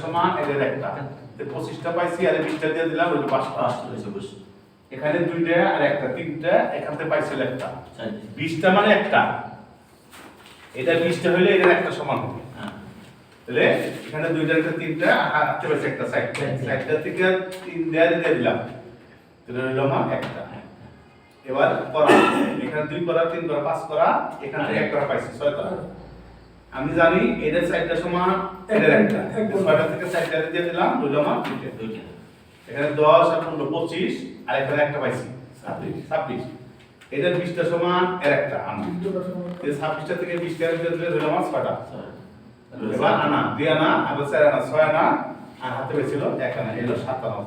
সমান এর একটা 25টা পাইছি আর 20টা দিয়ে দিলাম ওই 5টা এখানে দুইটা আর একটা তিনটা এখান থেকে পাইছিল একটা 20টা মানে একটা এটা 20টা হইলে এর একটা সমান হবে তাহলে এখানে দুইটা একটা তিনটা হাতে পাইছে একটা সাইডটা থেকে তিন দিয়ে দিলাম তাহলে হলো আমার একটা এবার করা এখানে 2 করা 3 করা 5 করা এখান থেকে 1 করা পাইছি 6 করা আমি জানি এর সাইডটা সমান এর একটা 6টা থেকে সাইডটা দিয়ে দিলাম হলো আমার দুইটা এখানে 10 আর 15 25 আর এখানে একটা পাইছি 26 এটা 20টা সমান এর একটা আনা এই 26টা থেকে 20টা দিয়ে দিলে হলো আমার 6টা এবার আনা দুই আনা আর 4 আনা 6 আনা আর হাতে পেয়েছিল 1 আনা এলো 7 আনা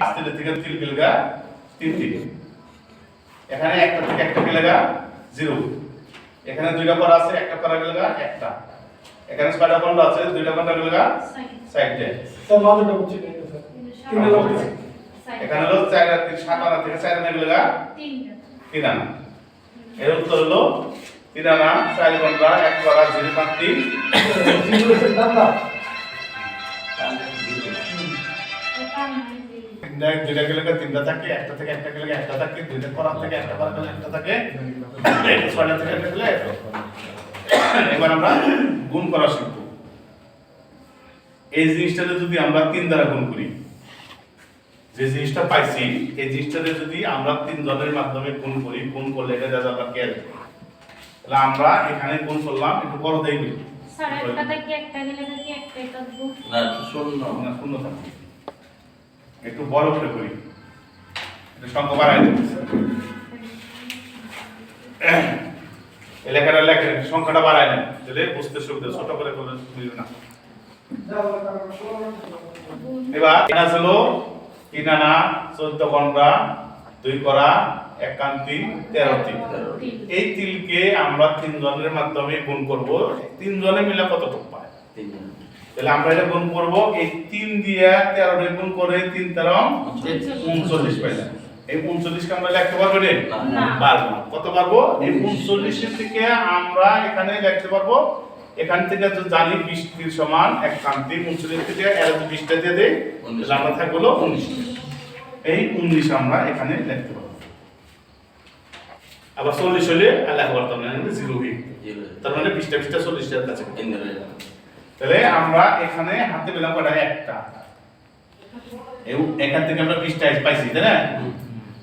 আস্তে থেকে 3 কিলোগা 3 থেকে এখানে একটা থেকে একটা কিলোগা 0 এখানে দুইটা করা আছে একটা করা গেলগা একটা এখানে 6টা বন্ধ আছে দুইটা বন্ধ গেলগা সাইডে তো মাঝেটা হচ্ছে কি স্যার 3 লোক এখানে হলো 4 আর 3 7 আনা থেকে 4 আনা গেলগা 3 আনা এর উত্তর হলো 3 আনা 4 ঘন্টা 1 করা 0 5 3 জিরো এর দাদা দুইটা গেলগা তিনটা থাকে একটা থেকে একটা গেলগা একটা থাকে দুইটা করা থেকে একটা করা গেলে একটা থাকে 6টা থেকে একটা গেলে এবার আমরা গুণ করা শিখব এই জিনিসটাকে যদি আমরা 3 দ্বারা গুণ করি যে জিনিসটা পাইছি এই জিনিসটাকে যদি আমরা 3 জনের মাধ্যমে গুণ করি গুণ করলে এটা যা আমরা কে তাহলে আমরা এখানে গুণ করলাম একটু বড় দেই করি স্যার একটা থেকে একটা গেলে কি একটা এটা গুণ না শূন্য না শূন্য থাকে একটু বড় করে করি এটা সংখ্যা বাড়াই দেব এলাকার লেখা সংখ্যাটা বাড়ায় না তাহলে বুঝতে সুবিধা ছোট করে করলে বুঝবে না এবার এটা হলো 3 আনা 14 ঘন্টা 2 করা 1 কান্তি 13 তিল এই তিলকে আমরা 3 জনের মাধ্যমে গুণ করব 3 জনে মিলে কতটুকু পায় তাহলে আমরা এটা গুণ করব এই 3 দিয়ে 13 রে গুণ করে 3 13 39 পাইলাম এই 39 কে আমরা লিখতে পারবো না পারবো না কত পারবো এই 39 থেকে আমরা এখানে লিখতে পারবো এখান থেকে তো জানি 20 টির সমান 1 কান্তি 39 থেকে এর 20টা দিয়ে দেই তাহলে আমরা থাকবো 19 এই 19 আমরা এখানে লিখতে পারবো আবার 40 হলে আল্লাহ বলতাম না 0 হই তার মানে 20টা 20টা 40 এর কাছে তাহলে আমরা এখানে হাতে পেলাম কয়টা একটা এই এখান থেকে আমরা 20টা পাইছি তাই না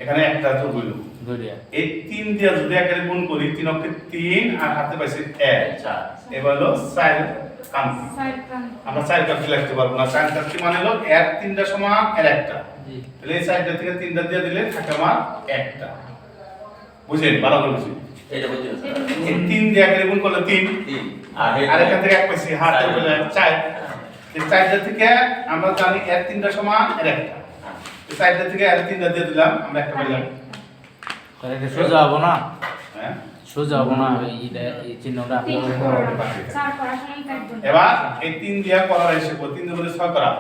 এখানে একটা তো হইলো এই 3 দিয়ে যদি একারে গুণ করি 3 অক্ষে 3 আর হাতে পাইছি 1 4 এবার হলো 4 কান্তি আমরা 4 কান্তি লিখতে পারবো না 4 কান্তি মানে হলো এর 3টা সমান এর একটা তাহলে এই 4টা থেকে 3টা দিয়ে দিলে থাকে আমার একটা বুঝেন ভালো করে বুঝেন এটা বুঝছেন এই 3 দিয়ে একারে গুণ করলে 3 আর এখান থেকে 1 পাইছি হাতে পেলে 4 এই 4টা থেকে আমরা জানি এর 3টা সমান এর একটা এই 4টা থেকে এর 3টা দিয়ে দিলাম আমরা একটা পেলাম তাহলে এটা সোজা হবো না হ্যাঁ সোজা হবো না এই চিহ্নটা স্যার পড়াশোনাই কাটবো এবার এই 3 দিয়া করা এসে 3 দিয়ে বলে 6 করা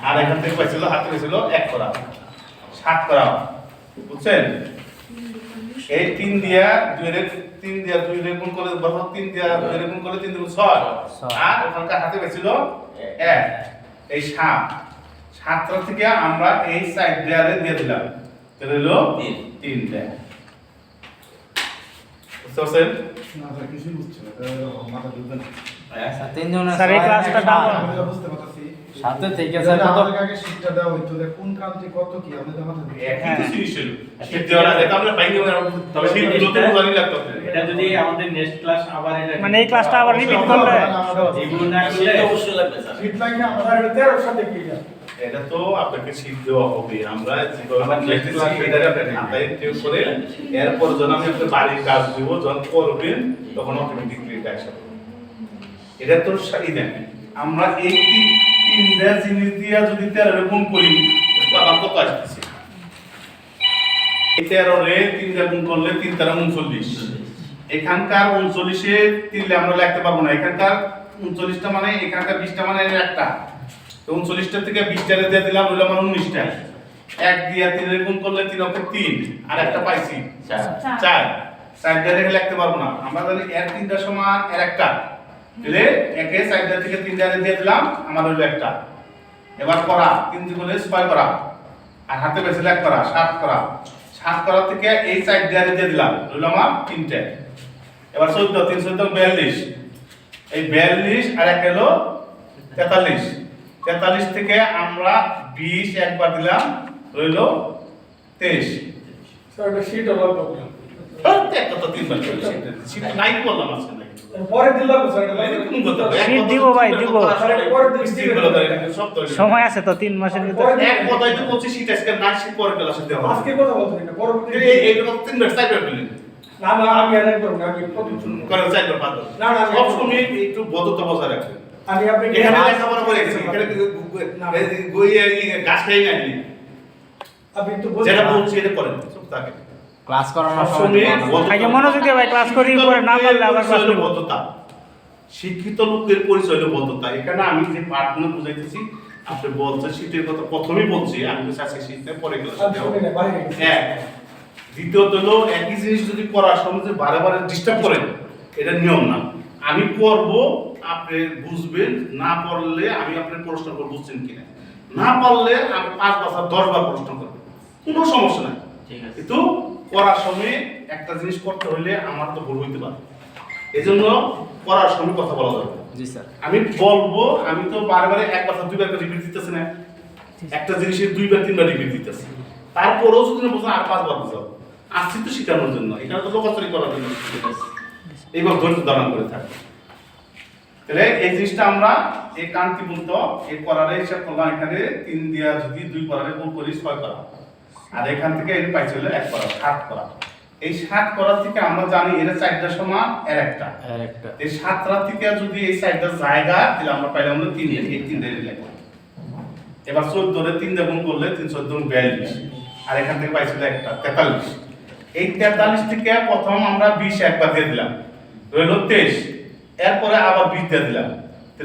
আর এখান থেকে পাইছিল হাতে পাইছিল 1 করা 7 করা বুঝছেন এই 3 দিয়া 2 রে 3 দিয়া 2 রে গুণ করে বড় 3 দিয়া 2 রে গুণ করে 3 দিয়ে 6 আর ওখানকার হাতে পাইছিল 1 এই 7 থেকে আমরা এই সাইড দেয়ালে দিয়ে দিলাম তাহলে হলো 3 দেয় বুঝছেন না স্যার কিছু বুঝছে না মাথা ঢুকবে না তিনজনের স্যার এই ক্লাসটা ডাউন আমি বুঝতে পারছি সাথে থেকে স্যার স্যার কত আমাদের আগে শিক্ষা দেওয়া হইতো যে কোন কান্তি কত কি আমাদের মাথা ঢুকবে একই তো জিনিস ছিল শীত দেওয়ার আগে তো আমরা বাইরে তবে শীত দুটো জানি লাগতো এটা যদি আমাদের নেক্সট ক্লাস আবার এটা মানে এই ক্লাসটা আবার রিপিট করলে এগুলো না করলে সেটা অবশ্যই লাগবে স্যার শীত লাগে আমাদের 13 সাথে কি এটা তো আপনাকে শীত দেওয়া হবে আমরা যেভাবে লিখতেছি সেটা আপনাকে খাতায় টিপ করে এরপর যখন আমি আপনার বাড়ির কাজ দিব যখন করবেন তখন অটোমেটিকলি এটা আসবে এটা তো সাই দেন আমরা এই তিনটা জিনিস দিয়া যদি 13 রে গুণ করি তাহলে কত আসছে এই 13 রে 3 দিয়ে গুণ করলে 3 দ্বারা 39 এখানকার 39 এ 3 লে আমরা লিখতে পারবো না এখানকার 39টা মানে এখানকার 20টা মানে একটা তো 39টা থেকে 20টা দিয়ে দিলাম হলো আমার 19টা 1 দিয়ে 3 এর গুণ করলে 3 অক্ষে 3 আর একটা পাইছি 4 4 দিয়ে লিখতে পারবো না আমরা জানি এর 3টা সমান এর একটা তাহলে একে সাইডটা থেকে 3 জারে দিয়ে দিলাম আমার হলো একটা। এবার করা 3 গুণে 6 করা আর হাতে পেছিল 1 করা 7 করা। 7 করা থেকে এই সাইড জারে দিয়ে দিলাম হলো আমার 3টে। এবার 14 3 14 42 এই 42 আর এক হলো 43। 43 থেকে আমরা 20 একবার দিলাম হলো 23। স্যার এটা শীট হলো প্রবলেম প্রত্যেক কত 3 বার করে শীট নাই বললাম আজকে নাই। পরে দিলাম স্যার এটা এরকম করতে হবে। শীট দিব ভাই, দিব। সময় আছে তো 3 মাসের ভিতরে। এক কথাই তো বলছি শীট আজকে না শীট পরে ক্লাসে দেওয়া হবে। আজকে কথা বলতে না পরবর্তী এইটা 3 বার সাইড করে না না আমি আর একবার না আমি প্রথম শুনবো করে সাইড করে পাঁচ না, না, সব সময় একটু বদ্ধতা বজায় রাখবেন। আমি আপনি এখানে লেখাপড়া করে গেছি এখানে গইয়ে গাছ খেয়ে নাই আপনি একটু বলুন যেটা বলছি এটা করেন চুপ থাকে ক্লাস করানোর সব সময় সময় বদ্ধতা- আগে মনোযোগ দিয়ে ভাই ক্লাস করি, পরে না পারলে আবার ক্লাস পরিচয় হলো করব। বদ্ধতা। শিক্ষিত লোকের পরিচয় হলো বদ্ধতা। এখানে আমি যে পাঠগুলো বুঝাইতেছি আপনি বলছেন শীতের কথা প্রথমেই বলছি আমি তো চাচ্ছি শীতে পরে গেলে আমি শুনি না বাইরে গেছি। এক দ্বিতীয়ত হলো একই জিনিস যদি করার সময় যদি বারে বারে ডিস্টার্ব করেন এটা নিয়ম না। আমি করব আপনি বুঝবেন, না পড়লে আমি আপনার প্রশ্ন করব বুঝছেন কিনা, না পারলে আমি 5 বছর 10 বার প্রশ্ন করব, কোনো সমস্যা নাই। ঠিক আছে। কিন্তু করার সময় একটা জিনিস করতে হলে আমার তো ভুল হইতে পারে, এজন্য করার সময় কথা বলা দরকার। জি স্যার। আমি বলবো, আমি তো বারে বারে এক কথা 2 বার করে রিপিট দিতেছি না, একটা জিনিসের 2 বার 3 বার রিপিট দিতেছি, তারপরেও যদি না বোঝেন আর 5 বার বোঝাবো। আসছি তো শেখানোর জন্য, এটা তো লোকাচারি করার জন্য। ঠিক আছে। এইবার ধৈর্য ধারণ করে থাকি। তাহলে এই জিনিসটা আমরা এই কান্তিপুন্ত এই করারে হিসাব করলাম। এখানে 3 দিয়া যদি 2 করারে গুণ করি 6 করা, আর এখান থেকে এটা পাইছিল 1 করা 7 করা। এই 7 করা থেকে আমরা জানি এর 4টা সমান এর একটা। আর একটা এই 7টা থেকে যদি এই 4টা জায়গা তাহলে আমরা পাইলাম হলো 3 এই 3 দিয়ে লিখব। এবার 14 রে 3 দিয়ে গুণ করলে 3 14 42 আর এখান থেকে পাইছিল একটা 43। এই 43 থেকে প্রথম আমরা 20 একবার দিয়ে দিলাম রইল 23, এরপরে আবার 20 দিয়ে দিলাম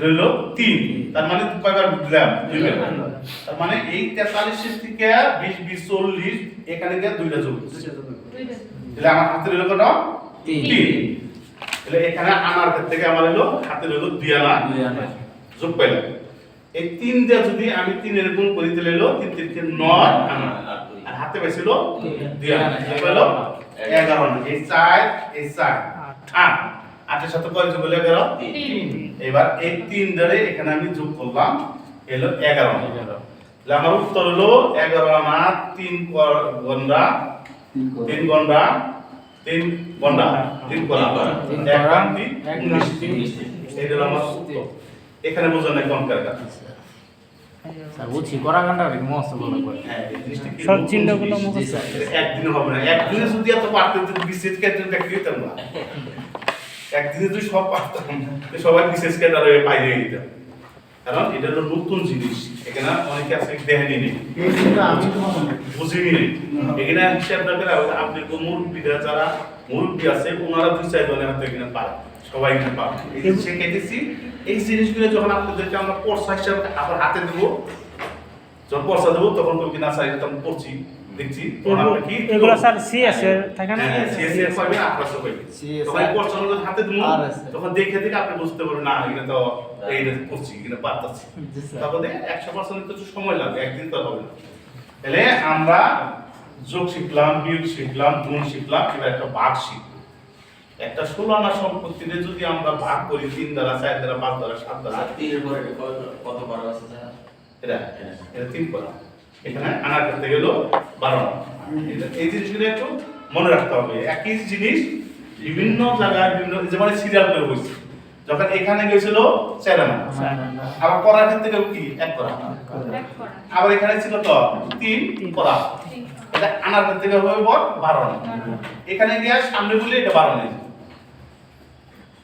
রইল 3, তার মানে কয়বার দিলাম 2 বার। তার মানে এই 43 থেকে 20 20 40 এখানে দিয়ে 2টা যোগ তাহলে আমার হাতে রইল কত 3। তাহলে এখানে আনার থেকে আমার হলো হাতে রইল 2 আনা যোগ পাইলাম। এই 3 দিয়ে যদি আমি 3 এর গুণ করি তাহলে হলো 3 3 কে 9 আনা আর হাতে পাইছিল 2 আনা হলো 11 আনা। এই 4 এই 4 8 8 এর সাথে কয় যোগ হলো 11 3 এবার এই 3 ধরে এখানে আমি যোগ করলাম হলো 11 আনা। তাহলে আমার উত্তর হলো 11 আনা 3 গন্ডা 3 গন্ডা 3 গন্ডা 3 করা 1 কান্তি 19। এই হলো আমার উত্তর। এখানে বোঝা নাই কোন কারটা। স্যার বুঝছি করা গানটা মস্ত ভালো করে। হ্যাঁ এই জিনিসটা কি সব চিহ্নগুলো জি মুখস্থ। স্যার। একদিনে হবে না, একদিনে যদি এত পারতেন তো বিশেষ ক্যাটার দেখতে দিতাম না। একদিনে যদি সব পারতাম তো সবাই বিশেষ ক্যাটার হয়ে বাইরে যেতাম, কারণ এটা হলো নতুন জিনিস। এখানে অনেকে আছে দেখেনি নেই, এই জিনিসটা আমি তোমার বলবো বুঝিনি নেই। এখানে হিসাব রাখলে আপনি মুরব্বীরা যারা মুরব্বী আছে ওনারা 2-4 জনের হাতে এখানে পারে, সবাই এখানে পাবে। এই যে শিখাইতেছি এই জিনিসগুলো যখন আপনাদেরকে আমরা পড়সা হিসাবে আবার হাতে দেবো, যখন পড়সা দেবো তখন বলবি না স্যার এটা আমি পড়ছি দেখছি, তখন আমরা কি এগুলো স্যার সিএস এর থাকে না? হ্যাঁ সিএসএস পাবে আপ্রাস পাবে। CSS তখন পড়সা যখন হাতে দেবো RS তখন দেখে দেখে আপনি বুঝতে পারবেন না এটা তো এইটা পড়ছি কিনা পারতাছি। জি স্যার। তারপরে 100% তো একটু সময় লাগবে, একদিন তো হবে না। তাহলে আমরা যোগ শিখলাম, বিয়োগ শিখলাম, গুণ শিখলাম, এবার একটা ভাগ শিখব। একটা 16 আনা সম্পত্তিতে যদি আমরা ভাগ করি 3 দ্বারা 4 দ্বারা 5 দ্বারা 7 দ্বারা, আর 3 এর পরে কত করা আছে স্যার? এটা এটা 3 করা, এখানে আনার করতে গেল 12 আনা। এই জিনিসগুলো একটু মনে রাখতে হবে। একই জিনিস বিভিন্ন জায়গায় বিভিন্ন, যেমন সিরিয়াল করে হয়েছে, যখন এখানে গেছিল 4 আনা, আবার করার ক্ষেত্রে গেল কি 1 করা, এক করা আবার এখানে ছিল তো 3 করা, 3 এটা আনার ক্ষেত্রে গেল হবে 12 আনা। এখানে গিয়ে সামনে বলে এটা 12 আনা,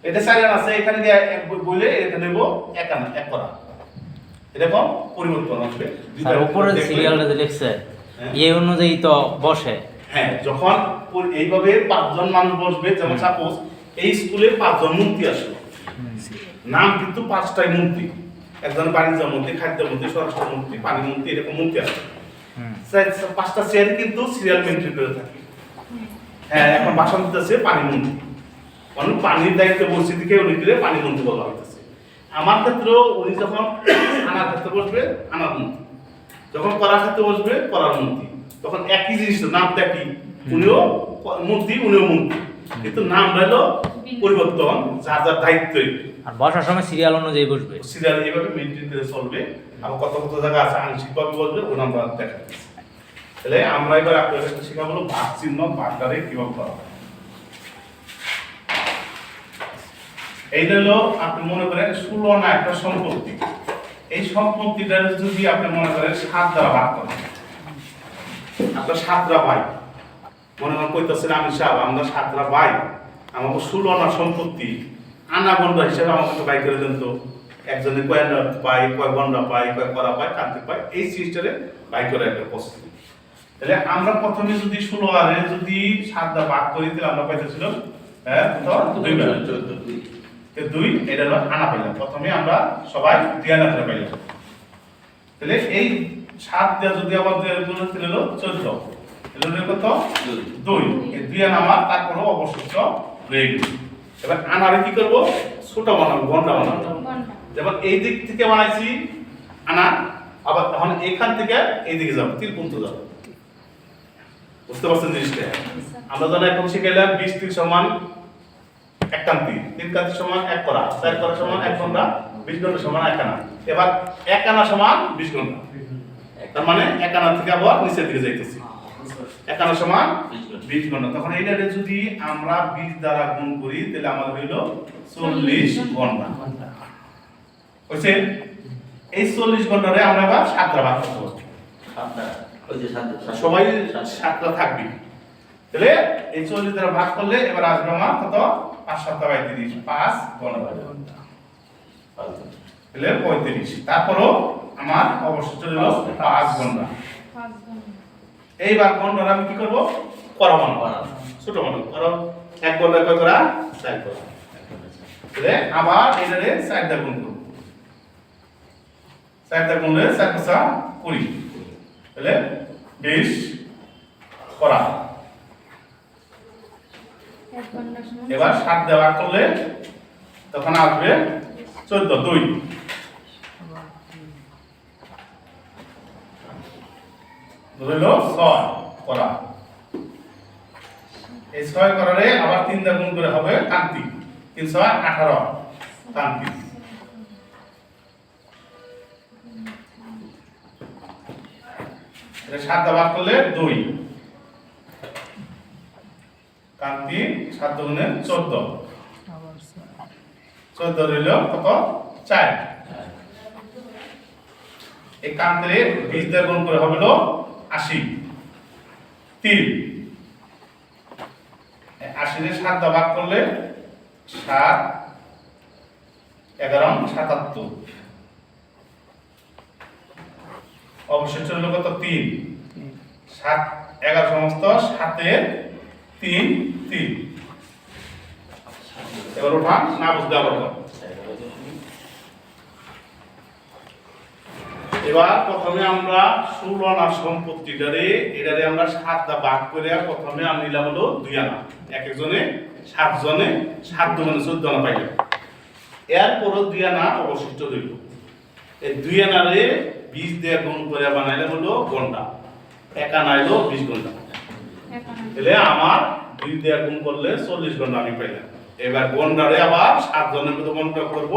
এটা 4 আনা আছে, এখানে গিয়ে বলে এখানে নেব 1 আনা 1 করা, এরকম পরিবর্তন আসবে। স্যার উপরে সিরিয়ালটা যে লিখছে এই অনুযায়ী তো বসে। হ্যাঁ, যখন এইভাবে 5 জন মানুষ বসবে, যেমন সাপোজ এই স্কুলে 5 জন মন্ত্রী আসলো, নাম কিন্তু 5টাই মন্ত্রী, একজন বাণিজ্য মন্ত্রী, খাদ্য মন্ত্রী, স্বরাষ্ট্র মন্ত্রী, পানি মন্ত্রী, এরকম মন্ত্রী আসলো। 5টা চেয়ার কিন্তু সিরিয়াল মেনটেন করে থাকে। হ্যাঁ, এখন ভাষণ দিতেছে পানি মন্ত্রী, কারণ পানির দায়িত্ব বসে দিকে উনি দিলে পানি মন্ত্রী বলা হইতেছে। আমার ক্ষেত্রেও উনি যখন আনার ক্ষেত্রে বসবে আনার মূর্তি, যখন করার ক্ষেত্রে বসবে করার মূর্তি, তখন একই জিনিস তো, নামটা কি, উনিও মূর্তি উনিও মূর্তি, কিন্তু নাম হলো পরিবর্তন, যার যার দায়িত্বই আর বসার সময় সিরিয়াল অনুযায়ী বসবে। সিরিয়াল এইভাবে মেনটেন করে চলবে। আবার কত কত জায়গা আছে আংশিকভাবে বসবে, ও নাম্বার দেখা যাচ্ছে। তাহলে আমরা এবার আপনাদের কাছে শেখাবো ভাগ চিহ্ন ভাগটারে কিভাবে করা হয়। এইটা হলো আপনি মনে করেন 16 আনা একটা সম্পত্তি, এই সম্পত্তিটা যদি আপনি মনে করেন 7 দ্বারা ভাগ করেন, আপনার 7টা ভাই মনে করেন কইতাছেন আমি সাহেব আমরা 7টা ভাই, আমাকে 16 আনা সম্পত্তি আনা গন্ডা হিসেবে আমাকে তো বাই করে দেন তো, একজনে কয় আনা পাই, কয় গন্ডা পাই, কয় করা পাই, কাটতে পাই, এই সিস্টেমে বাই করে একটা প্রসেস। তাহলে আমরা প্রথমে যদি 16 আনে যদি 7টা ভাগ করি তাহলে আমরা পাইতেছিলাম তো 2 এটা হলো আনা পাইলাম। প্রথমে আমরা সবাই 2 আনা করে পাইলাম। তাহলে এই 7 দিয়ে যদি আবার 2 এর গুণ তাহলে হলো 14, তাহলে কত 2, এই 2 আনা আমার তারপরে অবশিষ্ট রয়ে গেল। এবার আনারে কি করব, ছোট বানাবো, গন্ডা বানাবো। যেমন এই দিক থেকে বানাইছি আনা, আবার তখন এখান থেকে এই দিকে যাব, 3 পর্যন্ত যাব। বুঝতে পারছেন জিনিসটা? আমরা যখন এখন শিখাইলাম 20 3 সমান 1 কান্তি, 3 কান্তি সমান 1 করা, 4 করা সমান 1 ঘন্টা, 20 ঘন্টা সমান 1 আনা। এবার 1 আনা সমান 20 ঘন্টা, তার মানে 1 আনা থেকে আবার নিচের দিকে যাইতেছি, 1 আনা সমান 20 ঘন্টা। তখন এইটারে যদি আমরা 20 দ্বারা গুণ করি তাহলে আমাদের হইল 40 ঘন্টা। হইছে? এই 40 ঘন্টারে আমরা আবার 7টা ভাগ করতে পারবো। সবাই 7টা থাকবে। তাহলে এই 40 দ্বারা ভাগ করলে এবার আসবে আমার কত, 5 7 32, 5 ঘন্টা, তাহলে 35। তারপরও আমার অবশিষ্ট রইল 5 ঘন্টা। এইবার ঘন্টা আমি কি করব, করা বানাবো, ছোট বানাবো। কারণ 1 ঘন্টা কয় করা, 4 করা। তাহলে আবার এটারে 4 দ্বারা গুণ করব, 4 দ্বারা গুণলে 4 5 20, তাহলে 20 করা। এবার 7 দিয়ে ভাগ করলে তখন আসবে 14, 2 হলো 6 করা। এই 6 করারে আবার 3 দিয়ে গুণ করে হবে কান্তি, 3 6 18 কান্তি। এটা 7 দিয়ে ভাগ করলে 2 কান্তি, 7 দুগুণে 14, 14 রইল কত, 4। এই কান্তিরে 20 দিয়ে গুণ করে হবে হলো 80, 3। 80 রে 7 দিয়ে ভাগ করলে 7 11 77, অবশিষ্ট হলো কত, 3। 7 11 সমস্ত 7 এর 3 3। এবার ওঠা না বুঝতে আবার এবার প্রথমে আমরা 16 আনা সম্পত্তিটারে এটারে আমরা 7টা ভাগ করে প্রথমে আমি নিলাম হলো 2 আনা, এক একজনে 7 জনে 7 দুগুণে 14 আনা পাইলাম। এরপরও 2 আনা অবশিষ্ট রইল। এই 2 আনারে 20 দিয়ে গুণ করে বানাইলে হলো ঘন্টা, 1 আনা হলো 20 ঘন্টা। তাহলে আমার 2 দিয়ে গুণ করলে 40 ঘন্টা আমি পাইলাম। এবার ঘন্টারে আবার 7 জনের মতো গণনা করব,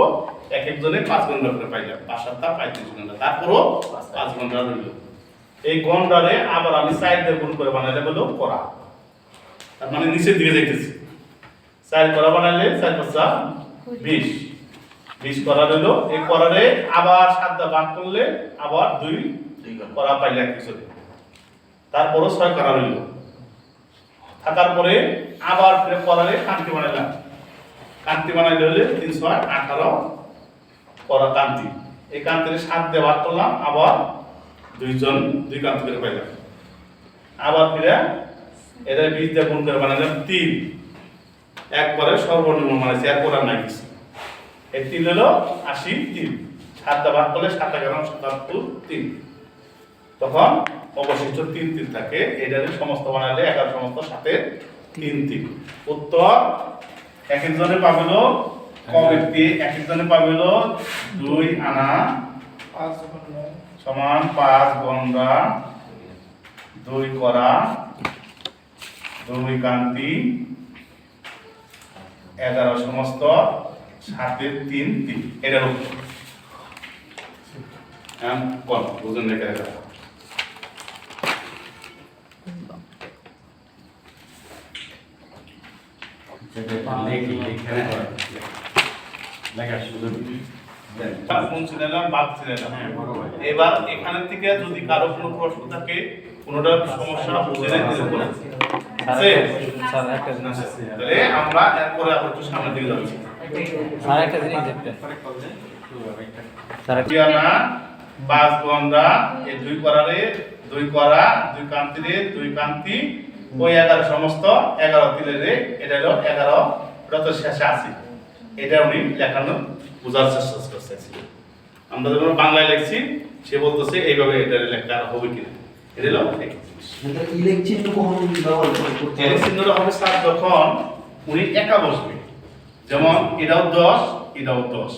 এক একজনে 5 ঘন্টা করে পাইলাম, 5 7 35 ঘন্টা, তারপরও 5 ঘন্টা রইল। এই ঘন্টারে আবার আমি 4 দিয়ে গুণ করে বানাইলে হলো করা, তার মানে নিচের দিকে যাইতেছি। 4 করা বানাইলে 4 5 20, 20 করা রইল। এই করারে আবার 7 দিয়ে ভাগ করলে আবার 2 করা পাইলে কিছু, তারপরও 6 করা রইল। থাকার পরে আবার ফিরে করারে কান্তি বানাইলাম, কান্তি বানাইলে হলে 3 6 18 করা কান্তি। এই কান্তিরে 7 দিয়ে ভাগ করলাম, আবার 2 জন 2 কান্তি করে পাইলাম। আবার ফিরে এটা 20 দিয়ে গুণ করে বানাইলাম 3, একবারে সর্বনিম্ন বানাইছি, এরপর আর নাই কিছু। এই 3 হলো 80, 3 7 দিয়ে ভাগ করলে 7 11 77 3, তখন অবশিষ্ট 3 3 থাকে। এটারে সমস্ত বানাইলে 11 সমস্ত 7 3 3। উত্তর এক একজনে পাবেল ক ব্যক্তি এক একজনে পাবে হলো 2 আনা সমান 5 গন্ডা 2 করা 2 কান্তি 11 সমস্ত 7 3 3 এটা হলো কোন বুঝুন লেখা এটা এবার এখান থেকে যদি কারো কোনো প্রশ্ন থাকে কোনোটা সমস্যা বুঝে তাহলে আমরা এরপরে আবার একটু সামনের দিকে যাচ্ছি স্যার একটা জিনিস দেখতেন স্যার টিয়ানা 5 গন্ডা এই 2 করারে 2 করা 2 কান্তিরে 2 কান্তি ওই 11 সমস্ত 11 তিলেরে এটা হলো 11 ওটা তো শেষে আছে এটা উনি লেখানো বোঝার চেষ্টা করতেছিলেন আমরা যখন বাংলায় লিখছি সে বলতেছে এইভাবে এটা লেখা হবে কিনা এটা হলো একই জিনিস ইলেকট্রিক কখন ব্যবহার করতে এই চিহ্নটা হবে স্যার যখন উনি একা বসবে যেমন এটাও 10 এটাও 10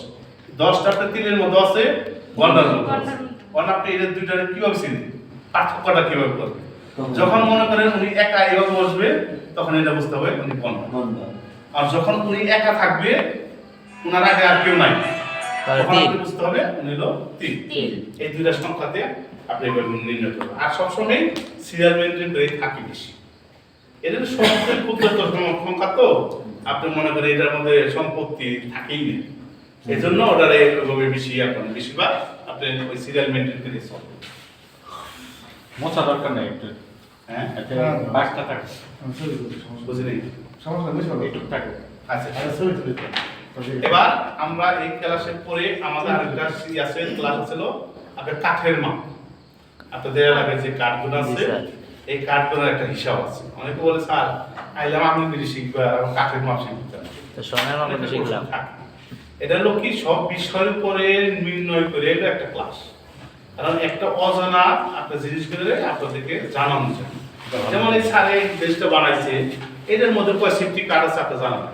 10টা আপনার তিলের মধ্যে আছে গন্ডার মধ্যে আছে আপনি এদের দুইটার কিভাবে চিনবেন পার্থক্যটা কিভাবে করবেন যখন মনে করেন উনি একা এভাবে বসবে তখন এটা বুঝতে হবে উনি গন্ডা আর যখন উনি একা থাকবে উনার আগে আর কেউ নাই তাহলে তখন 3 আপনি বুঝতে হবে উনি হলো 3 এই দুইটা সংখ্যাতে আপনি এভাবে নির্ণয় করবেন আর সবসময় সিরিয়াল মেনটেন করে থাকি বেশি এদের সবচেয়ে ক্ষুদ্রতম সংখ্যা তো আপনি মনে করেন এটার মধ্যে সম্পত্তি থাকেই না এই জন্য ওটারে এভাবে বেশি এখন বেশিরভাগ আপনি ওই সিরিয়াল মেনটেন করে চলবেন মোছা দরকার নেই একটু হ্যাঁ একটা বাক্সটা থাকে বুঝলি সমস্যা বুঝতে পারবে একটু থাকে আচ্ছা ছবি তুলে তো এবার আমরা এই ক্লাসের পরে আমাদের আরেকটা আছে ক্লাস ছিল আপনার কাঠের মাপ আপনাদের এলাকায় যে কাঠগুলো আছে জি, স্যার। এই কাঠগুলোর একটা হিসাব আছে অনেকে বলে স্যার আইলাম আমি বিড়ি শিখবো আর আমি কাঠের মাপ শিখতে না তো সোনার মাপে শিখলাম এটা হলো কি সব বিষয়ের উপরে নির্ণয় করে এটা একটা ক্লাস কারণ একটা অজানা একটা জিনিস করে আপনাদেরকে জানানো যায় যেমন এই স্যারে এই দেশটা বানাইছে এটার মধ্যে 65 কাঠ আছে আপনি জানেন না।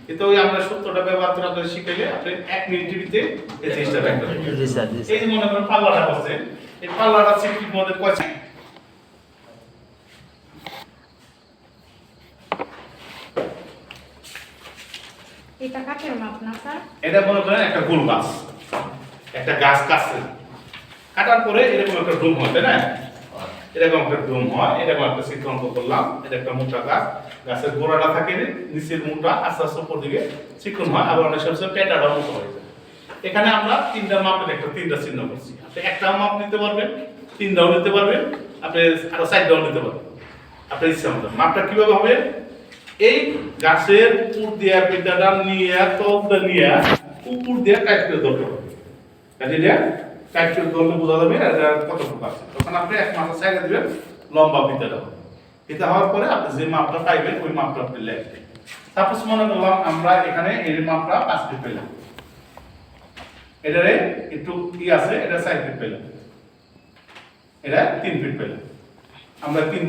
কিন্তু ওই আমরা সূত্রটা ব্যবহার করে আপনাদের শিখাইলে আপনি 1 মিনিটের ভিতরে এই জিনিসটা ব্যাখ্যা করবেন জি স্যার জি এই যে মনে করেন পাল্লাটা আছে এই পাল্লাটা সিফটির মধ্যে কয়টা এটা কাঠের মাপ না স্যার? এটা মনে করেন একটা গোল গাছ একটা গাছ কাটছে কাটার পরে এরকম একটা ডোম হয় তাই না এরকম একটা ডোম হয় এরকম একটা চিত্র অঙ্কন করলাম এটা একটা মোটা গাছ গাছের গোড়াটা থাকে নিচের মোটা আস্তে আস্তে উপর দিকে চিকন হয় আবার অনেক সময় পেটাটা মতো হয়ে যায় এখানে আমরা তিনটা মাপের একটা তিনটা চিহ্ন করছি আপনি একটা মাপ নিতে পারবেন তিনটাও নিতে পারবেন আপনি আরো চারটাও নিতে পারবেন আপনার ইচ্ছা মতো মাপটা কিভাবে হবে এই গাছের উপর দিয়ে পিঠাটা নিয়ে তলটা নিয়ে উপর দিয়ে কাটতে ধরতে হবে কাজে দিয়ে কাটতে ধরলে বোঝা যাবে এটা কতটুকু আছে তখন আপনি এক মাথা সাইডে দিবেন লম্বা পিঠাটা হবে এটা হওয়ার পরে আপনি যে মাপটা পাইবেন ওই মাপটা আপনি লিখবেন সাপোজ মনে করলাম আমরা এখানে এর মাপটা 5 ফিট পেলাম এটারে একটু কি আছে এটা 4 ফিট পেলাম এটা 3 ফিট পেলাম আমরা তিন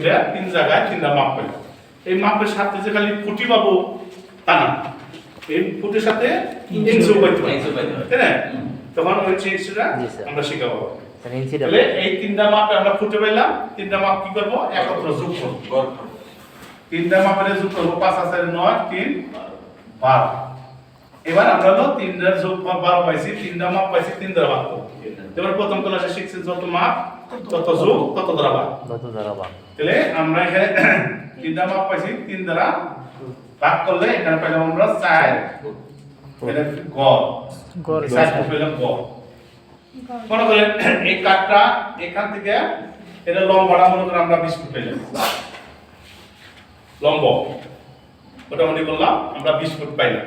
জায়গায় তিনটা মাপ পেলাম এই মাপের সাথে যে খালি ফুটি পাবো তা না এই ফুটের সাথে ইঞ্চিও পাইতে পারি তাই না তখন ওই জিনিসটা জি, স্যার। আমরা শিখাবো স্যার ইঞ্চিটা তাহলে এই তিনটা মাপে আমরা ফুটে পেলাম তিনটা মাপ কি করবো একত্র যোগ করবো তিনটা মাপের যোগ করবো 5 আছে 9 3 12 এবার আমরা হলো তিনটার যোগ 12 পাইছি তিনটা মাপ পাইছি তিন দ্বারা ভাগ করব এবার প্রথম ক্লাসে শিখছি যত মাপ তত যোগ তত দ্বারা ভাগ কত দাঁড়াবা তাহলে আমরা এখানে তিনটা মাপ পাইছি তিন দ্বারা ভাগ করলে এখানে পেলাম আমরা 4 এটা গড় গড়। 4 পেলাম গড় মনে করেন এই কাঠটা এখান থেকে এটা লম্বাটা মনে করেন আমরা 20 ফুট পেলাম লম্ব মোটামুটি করলাম আমরা 20 ফুট পাইলাম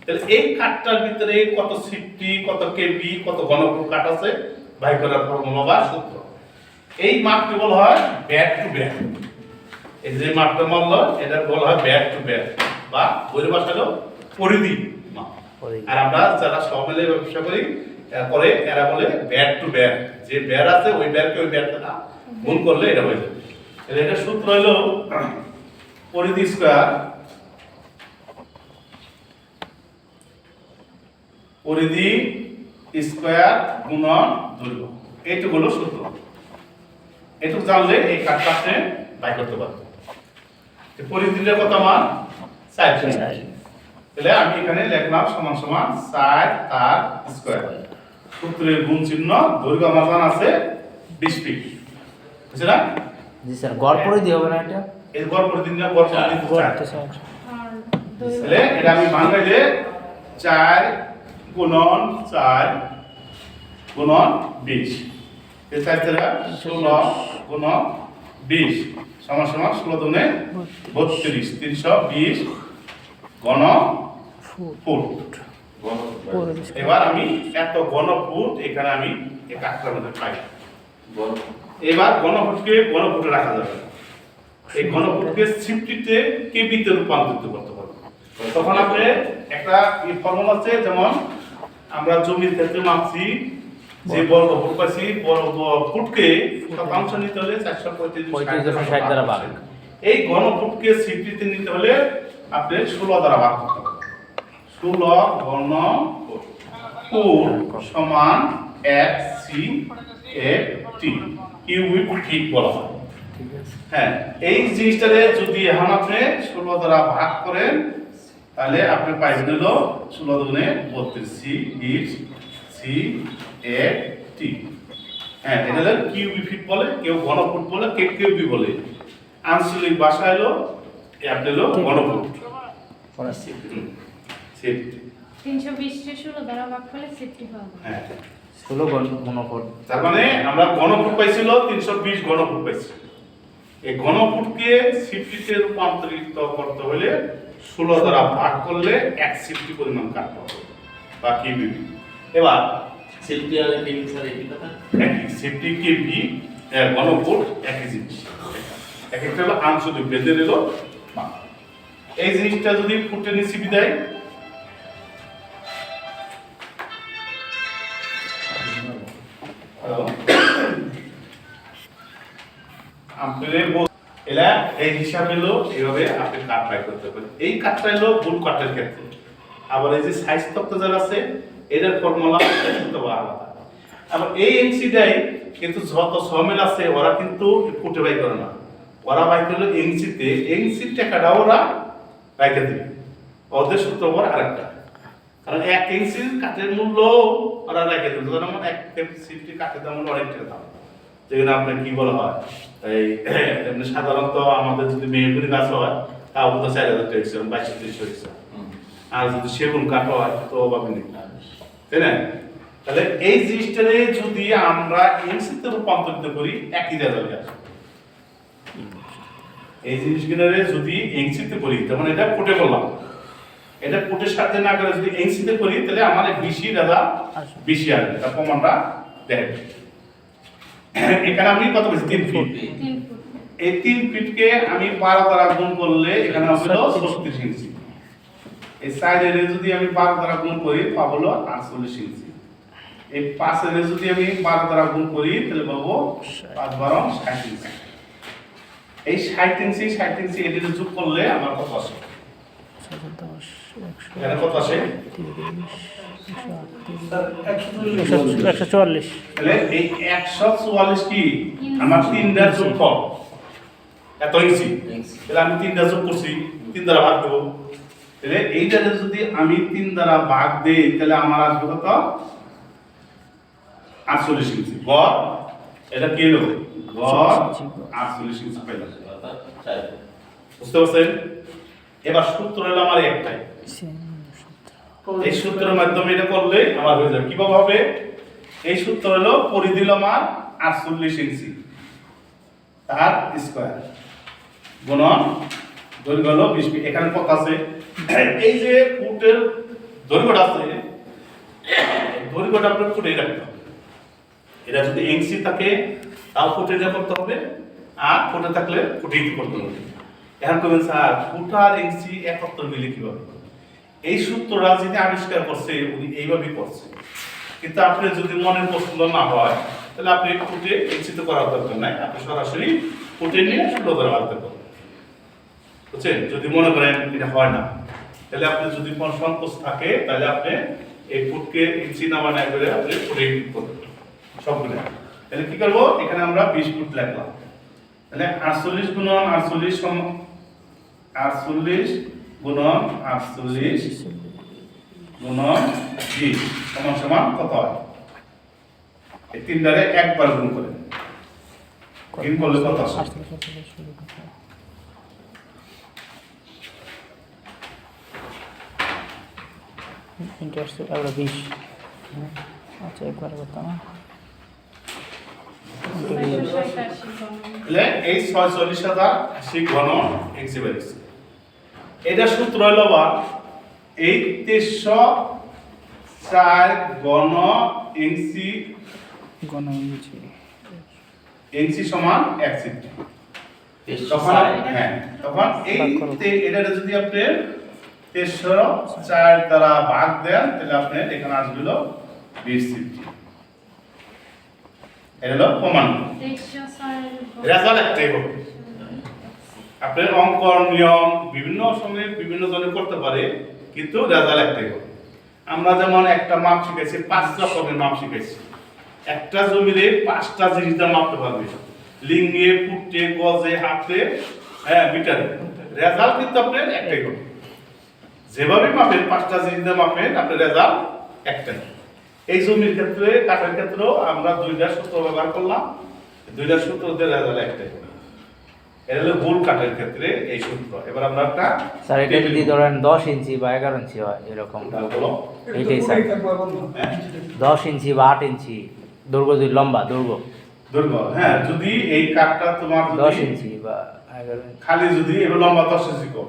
তাহলে এই কাঠটার ভিতরে কত সিফটি কত কেবি কত ঘনফুট কাঠ আছে বাই করার ফর্মুলা বা সূত্র এই মাপটি বলা হয় ব্যাক টু ব্যাক এই যে মাপটা মানলো এটা বলা হয় ব্যাক টু ব্যাক বা বইয়ের ভাষা হলো পরিধি মাপ পরিধি। আর আমরা যারা সব মিলে ব্যবসা করি করে এরা বলে ব্যাক টু ব্যাক যে ব্যার আছে ওই ব্যারকে ওই ব্যারটা না গুণ করলে এটা হয়ে যাবে তাহলে এটা সূত্র হলো পরিধি স্কয়ার পরিধি স্কয়ার গুণন দৈর্ঘ্য, এইটুকু হলো সূত্র। এটুকু জানলে এই কাজটা আপনি বাই করতে পারবেন। পরিধিটা কত মান 4 তাহলে আমি এখানে লিখলাম সমান সমান 4 তার স্কয়ার, সূত্রের গুণ চিহ্ন, দৈর্ঘ্য আমার জানা আছে 20 ফিট, বুঝছেন না? জি স্যার, গড় পরিধি হবে না এটা? এই গড় পরিধি না, গড় পরিধি 4। আর তাহলে এটা আমি বাংলায় 4 গুণন 4 গুণন 20, এই 4 দ্বারা 16 গুণন 20 সমান সমান 16 দুগুণে 32, 320 ঘন ফুট। এবার আমি এত ঘন ফুট এখানে আমি এই কাঠটার মধ্যে পাই। এবার ঘনফুটকে ঘনফুটে রাখা যাবে, এই ঘনফুটকে সিফটিতে কেবিতে রূপান্তরিত করতে হবে। তখন আপনি একটা ফর্মুলা আছে, যেমন আমরা জমির ক্ষেত্রে মাপছি যে বর্গ ফুট পাইছি, বর্গ ফুটকে শতাংশ নিতে হলে 435 দ্বারা ভাগ। এই ঘনফুটকে সিফটিতে নিতে হলে আপনি 16 দ্বারা ভাগ করতে হবে। 16 ঘন ফুট সমান 1 CFT, কিউবিক ফিট বলা হয়। হ্যাঁ, এই জিনিসটারে যদি এখন আপনি 16 দ্বারা ভাগ করেন তাহলে আপনি পাইবেন হলো 16 দুগুণে 32 CFT। হ্যাঁ, এটা হলো কিউবিক ফিট বলে, কেউ ঘনফুট বলে, কেউ কিউবি বলে। আঞ্চলিক ভাষা হলো এটা হলো ঘনফুট। 320 কে 16 দ্বারা ভাগ করলে 60 পাবো। হ্যাঁ, 16 ঘনফুট। তার মানে আমরা ঘনফুট পাইছিল 320 ঘনফুট পাইছি। এই ঘনফুটকে সিফটিতে রূপান্তরিত করতে হলে 16 দ্বারা ভাগ করলে 1 সিফটি পরিমাণ কাটতে হবে বা কিউবি। এবার সেফটি আর কেবি স্যার একই কথা। একই সিফটি কিউবি ঘনফুট একই জিনিস, এক একটা হলো আংশিক বেঁধে নিল। এই জিনিসটা যদি ফুটে নিচে দেয় এলা এই হিসাবে হলো এইভাবে আপনি কাট বাই করতে পারেন। এই কাটটা হলো বুল কাটের ক্ষেত্রে। আবার এই যে সাইজ তত্ত্ব যারা আছে এটার ফর্মুলা কিন্তু আলাদা। আবার এই এনসিটাই কিন্তু যত সমেল আছে ওরা কিন্তু ফুটে বাই করে না, ওরা বাই করলে এনসিতে, এনসির টাকাটা ওরা রাইখে দেবে, ওদের সূত্র ওর আরেকটা। কারণ 1 ইঞ্চির কাঠের মূল্য ওরা রাইখে দেবে, যেমন 1 সিফটি কাঠের দাম হলো অনেক টাকা দাম, যেখানে আপনার কি বলা হয় এই এমনি সাধারণত আমাদের যদি মেহগুনি গাছ হয় তাও তো 4000 টাকা, 2200 আর যদি সেগুন কাঠ হয় তো পাবেন না, তাই না? তাহলে এই জিনিসটারে যদি আমরা ইঞ্চিতে রূপান্তরিত করি একই জায়গায় আসে। এই জিনিসগুলোরে যদি ইঞ্চিতে করি, যেমন এটা ফুটে বললাম, এটা ফুটের সাথে না করে যদি ইঞ্চিতে করি তাহলে আমার 20 দাদা 20 আসবে। এটা প্রমাণটা দেখেন, এখানে আমি কত বলছি 3 ফিট। 3 ফুট। এই 3 ফিটকে আমি 12 দ্বারা গুণ করলে এখানে হবে 36 ইঞ্চি। এই সাইডের যদি আমি 12 দ্বারা গুণ করি পাবো হলো 48 ইঞ্চি। এই পাশের যদি আমি 12 দ্বারা গুণ করি তাহলে পাবো 5 12 60 ইঞ্চি। এই 60 ইঞ্চি এটিতে যোগ করলে আমার কত আসে? এখানে কত আসে? 144। তাহলে এই 144 কি আমার 3টা যোগফল এত ইঞ্চি। তাহলে আমি 3টা যোগ করছি, 3 দ্বারা ভাগ দেব। তাহলে এইটারে যদি আমি 3 দ্বারা ভাগ দেই তাহলে আমার আসবে কত? 48 ইঞ্চি। গড় এটা কি হলো? গড় 48 ইঞ্চি পাইলাম। বুঝতে পারছেন? এবার সূত্র হলো আমার একটাই, এই সূত্রের মাধ্যমে এটা করলে আমার হয়ে যাবে। কিভাবে হবে? এই সূত্র হলো পরিধি হলো আমার 48 ইঞ্চি তার স্কয়ার গুণন দৈর্ঘ্য হলো 20 ফিট। এখানে কত আছে? এই যে ফুটের দৈর্ঘ্যটা আছে, দৈর্ঘ্যটা আপনার ফুটে রাখতে হবে। এটা যদি ইঞ্চি থাকে তাও ফুটে যা করতে হবে, আর ফুটে থাকলে ফুটেই করতে হবে। এখন কবেন স্যার ফুট আর ইঞ্চি একত্র মিলে কিভাবে? এই সূত্রটা যিনি আবিষ্কার করছে উনি এইভাবেই করছে, কিন্তু আপনি যদি মনের পছন্দ না হয় তাহলে আপনি ফুটে ইঞ্চিতে করার দরকার নাই, আপনি সরাসরি ফুটে নিয়ে 16 দ্বারা ভাগ করবেন। বুঝছেন? যদি মনে করেন এটা হয় না তাহলে আপনি যদি কোনো সংকোচ থাকে তাহলে আপনি এই ফুটকে ইঞ্চি না বানায় করে আপনি ফুটে ক্লিক করবেন সবগুলো। তাহলে কি করবো, এখানে আমরা 20 ফুট লিখলাম। তাহলে 48 গুণন 48 সমান 48 গুণন 48 গুণন 20 সমান সমান কত হয়? এই তিনটারে একবার গুণ করেন, গুণ করলে কত আসে? ইন্টারেস্ট আমরা 20 আচ্ছা একবার করতাম না 687 ঘন। তাহলে এই 46,080 ঘন ইঞ্চি বেরিয়েছে। এটা সূত্র হলো বা এই 2304 ঘন ইঞ্চি ঘন ইঞ্চি ইঞ্চি সমান 1 সেমি। তখন হ্যাঁ, তখন এই এটা যদি আপনি 2304 দ্বারা ভাগ দেন তাহলে আপনি এখানে আসবে 20 সেমি। এটা হলো প্রমাণ। 304 রেজাল্ট একটাই হবে। আপনার অঙ্ক নিয়ম বিভিন্ন সময়ে বিভিন্ন জনে করতে পারে, কিন্তু রেজাল্ট একটাই হবে। আমরা যেমন একটা মাপ শিখেছি, 5 রকমের মাপ শিখেছি। একটা জমিরে 5টা জিনিস দিয়ে মাপতে পারবে, লিঙ্গে, ফুটে, গজে, হাতে, হ্যাঁ মিটারে। রেজাল্ট কিন্তু আপনার একটাই হবে। যেভাবে মাপেন 5টা জিনিস দিয়ে মাপেন, আপনার রেজাল্ট একটাই। এই জমির ক্ষেত্রে, কাঠের ক্ষেত্রেও আমরা 2টা সূত্র ব্যবহার করলাম, 2টা সূত্র দিয়ে রেজাল্ট একটাই হবে। এটা হলো গোল কাঠের ক্ষেত্রে এই সূত্র। এবার আমরা একটা স্যার এটা যদি ধরেন 10 ইঞ্চি বা 11 ইঞ্চি হয় এরকম, বলো এইটাই স্যার 10 ইঞ্চি বা 8 ইঞ্চি দৈর্ঘ্য, যদি লম্বা দৈর্ঘ্য দৈর্ঘ্য, হ্যাঁ যদি এই কাঠটা তোমার 10 ইঞ্চি বা 11 ইঞ্চি খালি যদি এবার লম্বা 10 ইঞ্চি কর,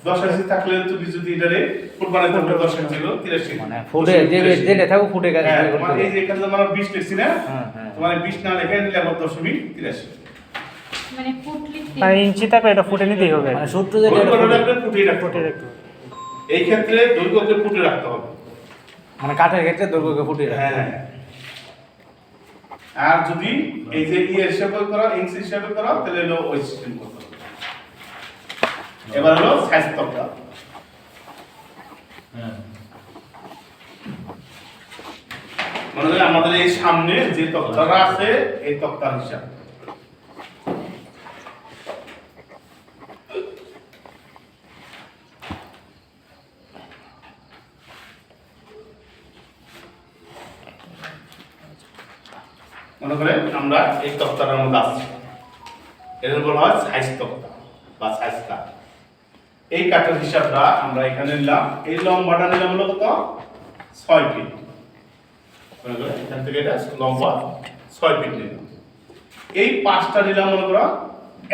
10 ইঞ্চি থাকলে তুমি যদি এটারে ফুট বানাইতে হবে 10 ইঞ্চি হলো 83, মানে ফুটে জেনে থাকো ফুটে কাজ হ্যাঁ করতে তোমার হবে। এই যে এখানে তোমার 20 লিখছি না, হ্যাঁ হ্যাঁ তোমার 20 না লিখে নিলে আবার 0.83 মানে ফুট লিখতে আর ইঞ্চি থাকলে এটা ফুটে নিতেই হবে মানে সূত্র যেটা দৈর্ঘ্য ফুটে- রাখলে ফুটে রাখতে ফুটে হবে। রাখতে হবে এই ক্ষেত্রে দৈর্ঘ্যকে ফুটে রাখতে হবে। মানে কাঠের ক্ষেত্রে দৈর্ঘ্যকে ফুটে রাখে। হ্যাঁ, আর যদি এই যে হিসাবে করা, ইঞ্চি হিসাবে করা, তাহলে হলো ওই সিস্টেম করতে হবে। এবার হলো সাইজ তক্তা। মনে করেন আমাদের এই সামনে যে তক্তাটা আছে এই তক্তার হিসাব। মনে করেন আমরা এই তক্তাটার মধ্যে আছি, এর বলা হয় সাইজ তক্তা বা সাইজ কাঠ। এই কাঠের হিসাবটা আমরা এখানে নিলাম, এই লম্বাটা নিলাম হলো কত 6 ফিট। মনে করেন এখান থেকে এটা লম্বা 6 ফিট নিলাম। এই 5টা নিলাম মনে করো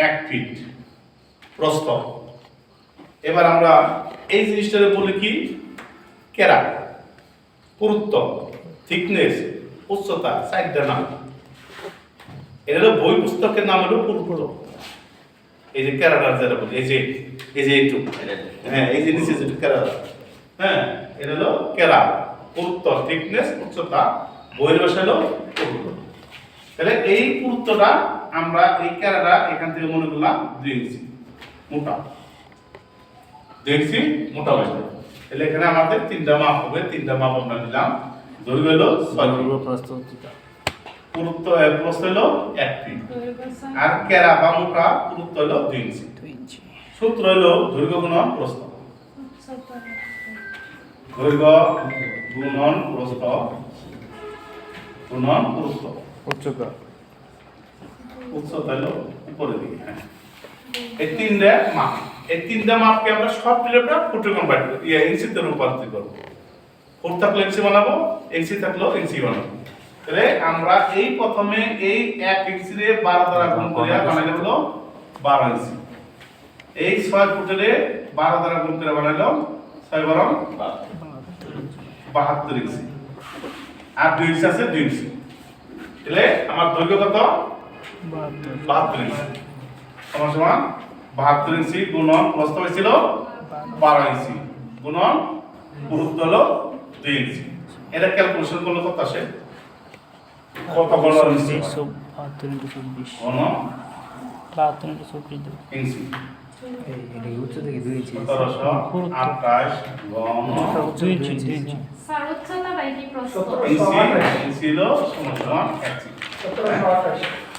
1 ফিট প্রস্থ। এবার আমরা এই জিনিসটাকে বলি কি কেরা, পুরুত্ব, থিকনেস, উচ্চতা, সাইডটা নাম। এটা হলো বই পুস্তকের নাম হলো পুরুত্ব। এই যে কেরাটার যেটা বলি, এই যে এইটুক, হ্যাঁ এই যে নিচে যেটু কেরা, হ্যাঁ এটা হলো কেরা, পুরুত্ব, থিকনেস, উচ্চতা, বইয়ের ভাষা হলো পুরুত্ব। তাহলে এই পুরুত্বটা আমরা এই কেরাটা এখান থেকে মনে করলাম 2 ইঞ্চি মোটা, 2 ইঞ্চি মোটা হয়ে যাবে। তাহলে এখানে আমাদের 3টা মাপ হবে, 3টা মাপ আমরা নিলাম। দৈর্ঘ্য হলো 6 ফিট, দৈর্ঘ্য প্রস্থ উচ্চতা। পুরুত্ব প্রস্থ হলো 1 ফিট, দৈর্ঘ্য ছয়। আর কেরা বা মোটা পুরুত্ব হলো 2 ইঞ্চি। 2 ইঞ্চি সূত্র হলো দৈর্ঘ্য গুণন প্রস্থ। উচ্চতা দৈর্ঘ্য গুণন প্রস্থ গুণন পুরুত্ব। উচ্চতা উচ্চতা হলো উপরের দিকে, হ্যাঁ। এই 3টা মাপ, এই 3টা মাপকে আমরা সব মিলে ফুটে কনভার্ট করব, ইঞ্চিতে রূপান্তরিত করব। ফুট থাকলে ইঞ্চি বানাবো, ইঞ্চি থাকলেও ইঞ্চি বানাবো। তাহলে আমরা এই প্রথমে এই 1 ইঞ্চি রে 12 দ্বারা গুণ করে বানাইলে হলো 12 ইঞ্চি। এই 6 ফুটের 12 দ্বারা গুণ করে বানাইলাম 6 বরং 72 ইঞ্চি। আর 2 ইঞ্চি আছে 2 ইঞ্চি। তাহলে আমার দৈর্ঘ্য কত 72 ইঞ্চি সমান সমান 72 ইঞ্চি গুণন প্রস্থ হয়েছিল 12 ইঞ্চি গুণন পুরুত্ব হলো 2 ইঞ্চি। এটা ক্যালকুলেশন করলে কত আসে, কত ঘন ইঞ্চি 72 × 24 ঘন 72 × 24 ইঞ্চি এটা উচ্চ থেকে 2 ইঞ্চি 1728 ঘন 2 ইঞ্চি 2 ইঞ্চি স্যার উচ্চতা বাই কি প্রশ্ন ইঞ্চি হলো সমান 1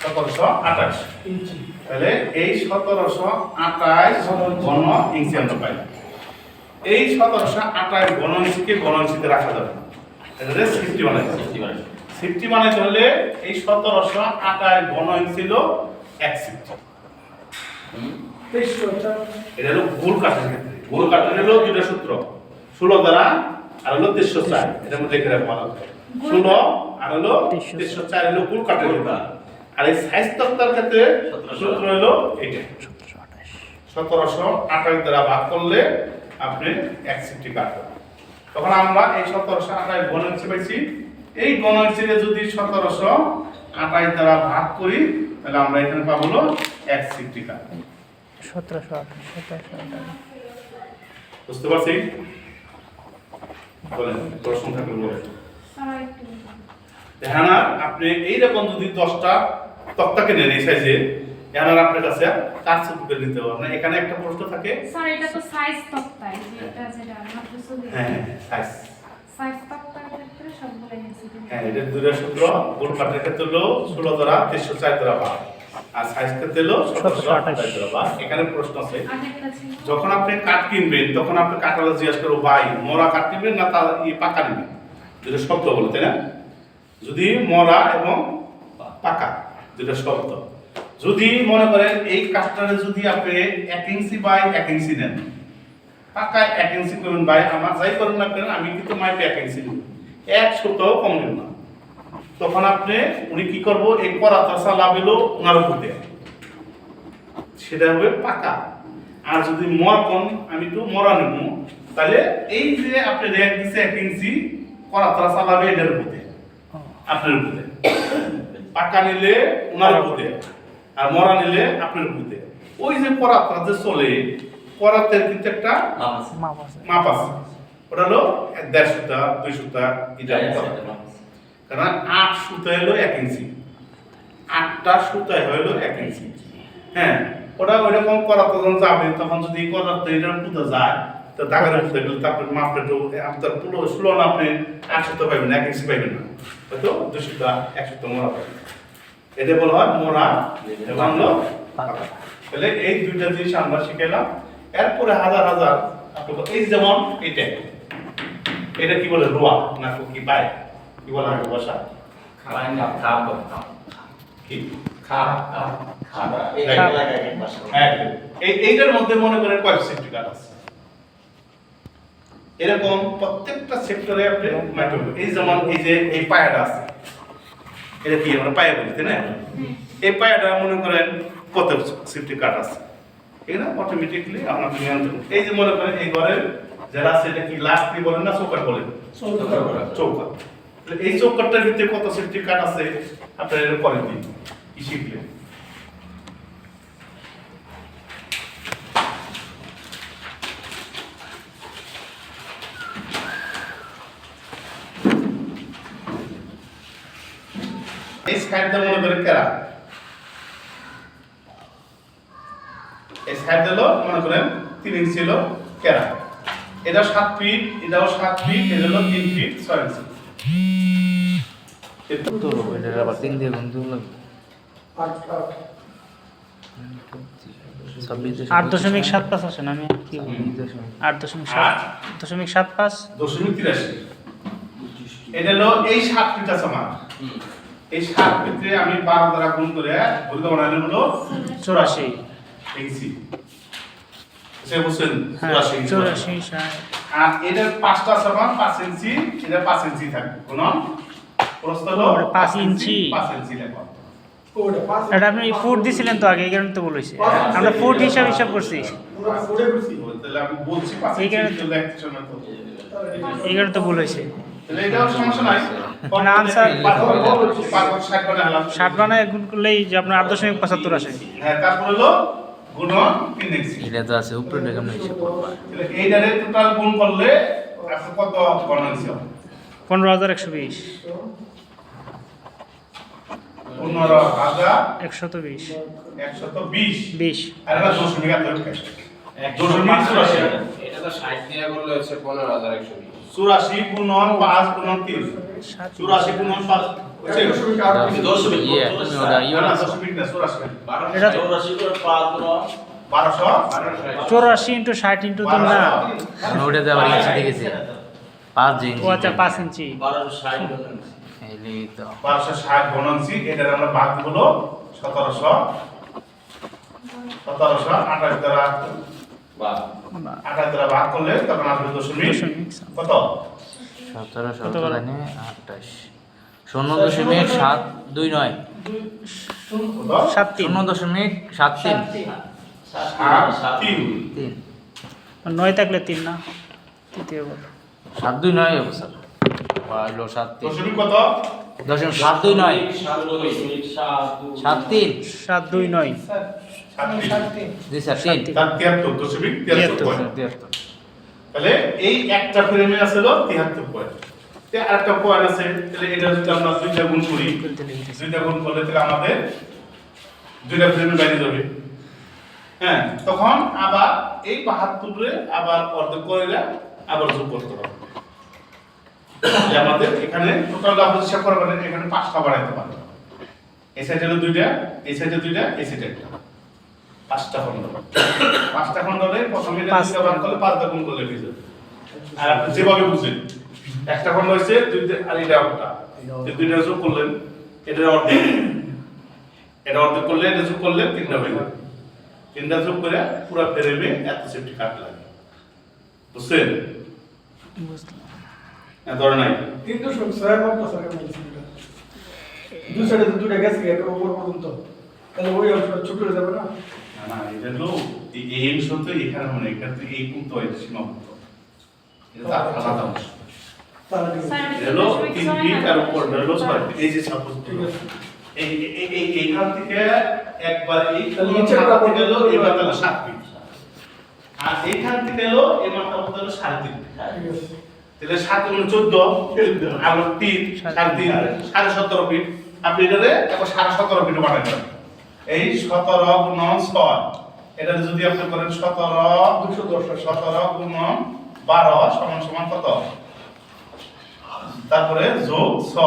1728 ইঞ্চি তাহলে এই 1728 ঘন ইঞ্চি আমরা পাইলাম। এই 1728 ঘন ইঞ্চিকে ঘন ইঞ্চিতে রাখা যাবে না, এটা সিফটি বানাইতে হবে। সিফটি বানাইতে হলে এই 1728 ঘন ইঞ্চি হলো 1 সিফটি। এটা হলো গোল কাঠের ক্ষেত্রে। গোল কাঠের হলো দুটো সূত্র, 16 দ্বারা আর হলো 304, এটার মধ্যে লিখে রাখবো ভালো করে। 16 আর হলো 304 হলো গোল কাঠের ক্ষেত্রে। আর এই সাইজ তক্তার ক্ষেত্রে সূত্র হলো এইটা, 1728 দ্বারা ভাগ করলে আপনি 1 সিফটি কাটবেন। তখন আমরা এই 1728 ঘন ইঞ্চি পাইছি। এই ঘন ইঞ্চিকে যদি 1728 দ্বারা ভাগ করি তাহলে আমরা এখানে পাবো হলো 1 সিফটি কাট। 1728 বুঝতে পারছি? বলেন প্রশ্ন থাকলে বলেন। স্যার একটু এখন আপনি এইরকম যদি 10টা তক্তাকে নেন এই সাইজে, এখন আপনার কাছে কাট সুপে নিতে হবে না। এখানে একটা প্রশ্ন থাকে, স্যার এটা তো সাইজ তক্তাই যেটা যেটা মাত্র ছবি হ্যাঁ সাইজ, সাইজ তক্তার ক্ষেত্রে সবগুলো নিয়েছি হ্যাঁ এটা দুটো সূত্র। গোল কাঠের ক্ষেত্রে হলো 16 দ্বারা 304 দ্বারা ভাগ, আর সাইজ ক্ষেত্রে হলো 1728 দ্বারা ভাগ। এখানে প্রশ্ন আছে, আগেরটা ছিল যখন আপনি কাঠ কিনবেন তখন আপনি কাঠওয়ালা জিজ্ঞাসা করবো ভাই মরা কাঠ কিনবেন না তার পাকা নেবেন, যেটা শব্দ বলে, তাই না? যদি মরা এবং পাকা যেটা শব্দ, যদি মনে করেন এই কাঠটারে যদি আপনি 1 ইঞ্চি বাই 1 ইঞ্চি নেন, পাকা 1 ইঞ্চি করবেন ভাই, আমার যাই করুন না কেন আমি কিন্তু মাইপে 1 ইঞ্চি নেব, 1 সপ্তাহ কম নেব না। তখন আপনি উনি কি করবো, এই করাতা চালাবেলো ওনার উপর দিয়ে, সেটা হবে পাকা। আর যদি মর কম আমি তো মরা নেব, তাহলে এই যে আপনি রেক দিছে 1 ইঞ্চি করাতা চালাবে এটার উপর দিয়ে, আপনার উপর দিয়ে। পাকা নিলে ওনার উপর দিয়ে, আর মরা নিলে আপনার উপর দিয়ে। ওই যে করাতা যে চলে, করাতের কিন্তু একটা মাপ আছে, ওটা হলো 1.5 সুতা 2 সুতা এটা কারণ 8 সুতা হলো 1 ইঞ্চি, 8টা সুতা হলো 1 ইঞ্চি। হ্যাঁ ওটা ওইরকম করাতে যখন যাবে তখন যদি করাতে এটা পুঁতে যায় তো দাগের পুঁতে গেলে তারপরে মাপটা তো আপনার পুরো স্লো না, আপনি 8 সুতা পাইবেন 1 ইঞ্চি পাইবেন না, হয়তো 2 সুতা 1 সুতা মোড়া পাইবেন। এটা বলা হয় মোড়া এবং হলো পাকা। তাহলে এই দুইটা জিনিস আমরা শিখাইলাম। এরপরে হাজার হাজার এই যেমন এটা কি বলে, রোয়া না কি পায়, কি বলা হয় ভাষা, এইটার মধ্যে মনে করেন কয়েক সেফটি কাট আছে, এরকম প্রত্যেকটা সেক্টরে আপনি মাইক্রোওয়েভ। এই যেমন এই যে এই পায়াটা আছে, এটা কি আমরা পায়া বলি, তাই না? এই পায়াটা মনে করেন কত সেফটি কাট আছে, ঠিক না? অটোমেটিকলি আপনার নিয়ন্ত্রণ। এই যে মনে করেন এই ঘরের যারা আছে এটা কি লাস্ট কি বলেন না চৌকাট বলেন, চৌকাট। এই চৌকাটটার ভিতরে কত সেফটি কাট আছে আপনারা এটা পরে দিন কি শিখলেন। এই সাইডটা মনে করেন কেরা, এই সাইড হলো মনে করেন 3 ইঞ্চি হলো কেরা, এটা 7 ফিট, এটাও 7 ফিট, এটা হলো 3 ফিট 6 ইঞ্চি। তো এটা আবার 3 দিয়ে গুণ দিলে 8.75 আছে না, আমি কি 8.75 0.83 এটা হলো এই 7 ফিট আছে আমার, এই 7 ফিটে আমি 12 দ্বারা গুণ করে বলতে বানালে হলো 84 ইঞ্চি, সে বুঝছেন 84 আর এটার 5টা আছে আমার 5 ইঞ্চি, এটা 5 ইঞ্চি থাকবে, কোন প্রস্থ হলো 5 ইঞ্চি, 5 ইঞ্চি লেখা। এটা আপনি ফুট দিছিলেন তো আগে, এই কারণে তো বলেছি আমরা ফুট হিসাব করছি, তাহলে আমি বলছি 5 ইঞ্চি লিখতে সময় তো এই কারণে তো বলেছি। তাহলে এটাও সমস্যা নাই, মানে আনসার 60 বানালাম, 60 বানায় গুণ করলেই যে আপনার 8.75 আসে। হ্যাঁ তারপর হলো গুণন 3 ইঞ্চি, এটা তো আছে উপরে রেখে আমরা হিসাব করব। তাহলে এইটারে টোটাল গুণ করলে আপনি কত গণনা হবে, 15,120 15,000 120 120 20 আর এটা দশমিক এত দশমিক 84 এটা তো 60 দিয়া করলে হচ্ছে 15,120 84 গুণ 5 গুণ 3 84 গুণ 5 হচ্ছে দশমিক ইয়ে তুমি ওটা ইয়ে না লিখছো। দশমিক না 84 এটা 84 করে 5 গুণ 1200 84 ইন্টু 60 ইন্টু 3 না মানে ওটাতে আবার ইঞ্চি দেখেছে 5 ইঞ্চি ও আচ্ছা 5 ইঞ্চি 1260 গুণ এই তো 1260 গুণনছি এটার আমরা ভাগ হলো 1700 28 দ্বারা বা 28 দ্বারা ভাগ করলে তখন আসবে দশমিক দশমিক কত 17 17 লাইনে 28 0.729 কত 73 0.73 3 3 9 থাকলে 3 না তৃতীয় বল 729 হবে স্যার হলো 73 দশমিক কত 0.729 73 729 জি স্যার 3 তার 73 দশমিক 73 পয়েন্ট 73 তাহলে এই একটা ফ্রেমে আছে হলো 73 পয়েন্ট তে আরেকটা পয়েন্ট আছে তাহলে এটা যদি আমরা দুইটা গুণ করি দুইটা গুণ করলে তাহলে আমাদের দুইটা ফ্রেমে বাইরে যাবে হ্যাঁ তখন আবার এই 72 রে আবার অর্ধেক করে আবার যোগ করতে হবে যে আমাদের এখানে টোটাল লাভ হিসাব করা মানে এখানে 5টা বাড়াইতে পারবে এই সাইডে হলো দুইটা এই সাইডে দুইটা এই সাইডে একটা 5টা খন্ড 5টা খন্ডে প্রথমে এটা দুইটা ভাগ করলে 5টা গুণ করলে হয়ে যাবে আর আপনি যেভাবে বুঝেন একটা খন্ড হইছে দুইটা আর এটা একটা এই দুইটা যোগ করলেন এটা অর্ধেক করলে এটা যোগ করলে তিনটা হয়ে যাবে তিনটা যোগ করে পুরো ফ্রেমে এত সেফটি কাট লাগে বুঝছেন ধরে নাই 3.6 মাত্র সার্কেল বলছি এটা দুই সাইডে দুটো গেছে এর উপর পর্যন্ত তাহলে ওই অংশটা ছোট হয়ে যাবে না না না এটা হলো এই অংশ তো এখানে মানে এখান থেকে এই পর্যন্ত হয় সীমাবদ্ধ এটা তো আলাদা অংশ তাহলে ঠিক আছে। স্যার এটা হলো 3 ফিট আর উপর হলো 6 ফিট এই যে সাপোজ ঠিক আছে এই এইখান থেকে একবার এই তাহলে নিচে নিচের মাথা কাপড় থেকে হলো হলো এই মাথা হলো 7 ফিট আর এইখান থেকে হলো এই মাথা হলো 3.5 ফিট ঠিক আছে তাহলে 7 গুণ 14 আর 3 3.5 17.5 ফিট আপনি এটারে একবার 17.5 ফিট বানাইতে পারেন এই 17 গুণ 6 এটা যদি আপনি করেন 17 গুণ 12 সমান সমান কত তারপরে যোগ 6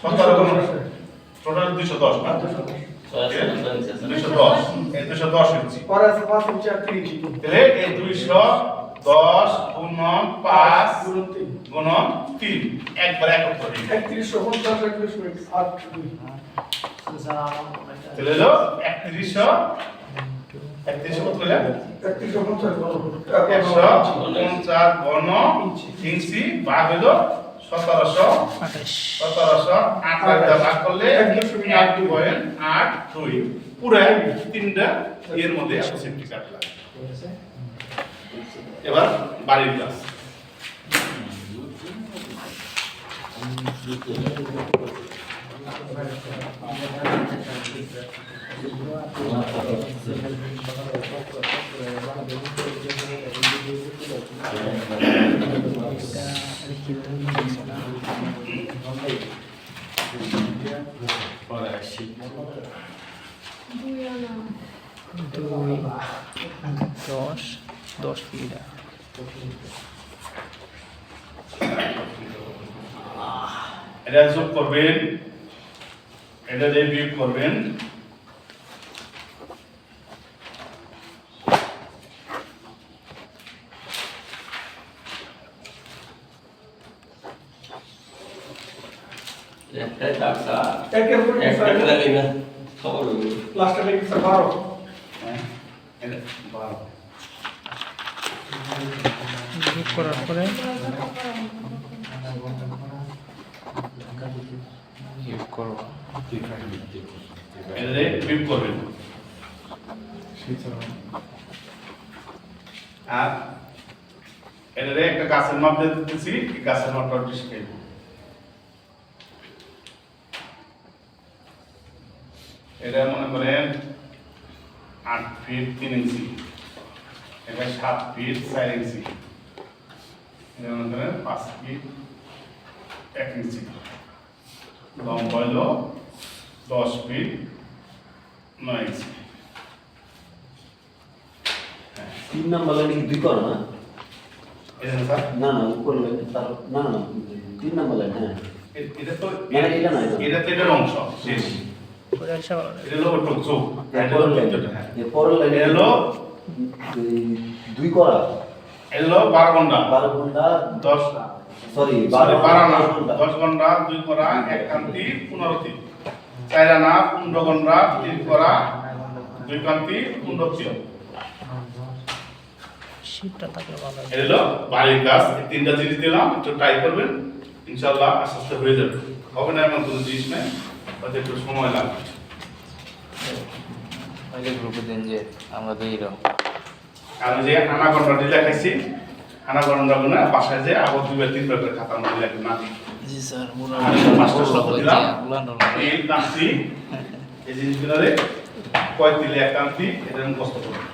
17 গুণ টোটাল 210 না 210 এই 210 ইঞ্চি পরে আছে 5 ইঞ্চি আর 3 ইঞ্চি তাহলে এই 210 গুণ 5 গুণ 3 একবার একক করে 3150 আর 2 তাহলে হলো 3100 কত হলো 150 ঘন ইঞ্চি ভাগ হলো 1700 ভাগ করলে 1.82 পুরো তিনটা এর মধ্যে সেফটি কাট লাগে এবার বাড়ির ক্লাস দুই 10 ফিট এটা যোগ করবেন এটা দিয়ে বিয়োগ করবেন একটাই টাকা একের উপর একটা লাগে না খবর হলো লাস্টে দেখি 12 হ্যাঁ এটা 12 যোগ করার পরে ইউজ করব এটা দিয়ে বিয়োগ করবেন আর এটা দিয়ে একটা গাছের মাপ দিয়ে দিতেছি এই গাছের মাপটা একটু শিখাইব এটা মনে করেন 8 ফিট 3 ইঞ্চি এটা 7 ফিট 4 ইঞ্চি এটা মনে করেন 5 ফিট 1 ইঞ্চি লম্বা হলো 10 ফিট 9 ইঞ্চি। 3 নাম্বার লাইনে কি 2 করা না? এই যে স্যার না না উপর লাইনে তার না না 3 নাম্বার লাইন হ্যাঁ এটা তো না, এটা না, এটা। এটা তো এটার অংশ শেষ। ওটা হিসাব আলাদা। এটা হলো ওটুক চোখ এটা হলো ভিতরটা, হ্যাঁ। এর পরের লাইনে এটা হলো 2 করা এটা হলো 12 ঘন্টা 12 ঘন্টা 10 সরি 12 12 না ঘন্টা 10 ঘন্টা 2 করা 1 কান্তি 15 টি 4 আনা 15 ঘন্টা 3 করা 2 কান্তি 15 টি। শীতটা থাকলে ভালো হয়। এটা হলো বাড়ির কাজ। এই তিনটা জিনিস দিলাম, একটু ট্রাই করবেন, ইনশাআল্লাহ আস্তে আস্তে হয়ে যাবে। হবে না এমন কোনো জিনিস নেই, হয়তো একটু সময় লাগবে। ওই যে গ্রুপে দিন যে আমরা দুই রকম আমি যে আনাগন্ডাটি লেখাইছি, আনাগন্ডাগুলো বাসায় যে আবার 2 বা 3 বার করে খাতার মধ্যে লেখেন না। জি স্যার আমি তো মাস্টার শব্দ দিলাম, এই কান্তি, এই জিনিসগুলো কয় দিলে এক কান্তি, এটা মুখস্থ করুন।